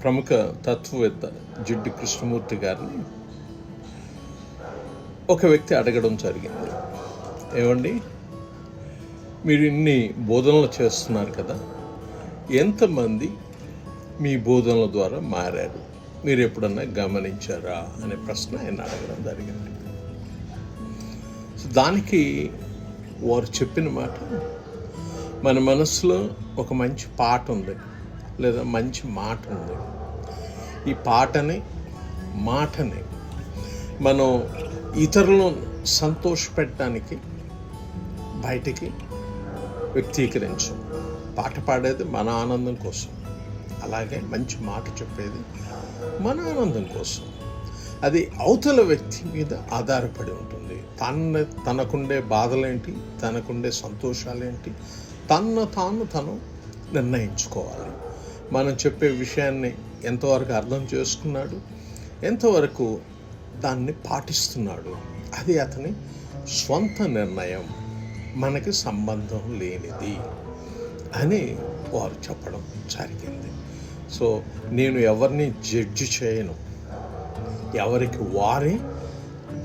ప్రముఖ తత్వవేత్త జిడ్డు కృష్ణమూర్తి గారిని ఒక వ్యక్తి అడగడం జరిగింది. ఏమండి, మీరు ఇన్ని బోధనలు చేస్తున్నారు కదా, ఎంతమంది మీ బోధనల ద్వారా మారారు, మీరు ఎప్పుడన్నా గమనించారా అనే ప్రశ్న ఆయన అడగడం జరిగింది. దానికి వారు చెప్పిన మాట, మన మనసులో ఒక మంచి పాట ఉంది, లేదా మంచి మాట ఉంది. ఈ పాటని, మాటని మనం ఇతరులను సంతోషపెట్టడానికి బయటికి వ్యక్తీకరించం. పాట పాడేది మన ఆనందం కోసం, అలాగే మంచి మాట చెప్పేది మన ఆనందం కోసం. అది అవతల వ్యక్తి మీద ఆధారపడి ఉంటుంది. తనకుండే బాధలేంటి, తనకుండే సంతోషాలేంటి, తను నిర్ణయించుకోవాలి. మనం చెప్పే విషయాన్ని ఎంతవరకు అర్థం చేసుకున్నాడు, ఎంతవరకు దాన్ని పాటిస్తున్నాడు, అది అతని స్వంత నిర్ణయం, మనకి సంబంధం లేనిది అని వారు చెప్పడం జరిగింది. సో నేను ఎవరిని జడ్జి చేయను, ఎవరికి వారే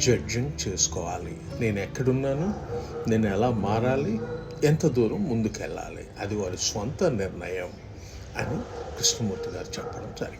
జడ్జింగ్ చేసుకోవాలి. నేను ఎక్కడున్నాను, నేను ఎలా మారాలి, ఎంత దూరం ముందుకెళ్ళాలి, అది వారి స్వంత నిర్ణయం అని కృష్ణమూర్తి గారు చెప్పడం జరిగింది.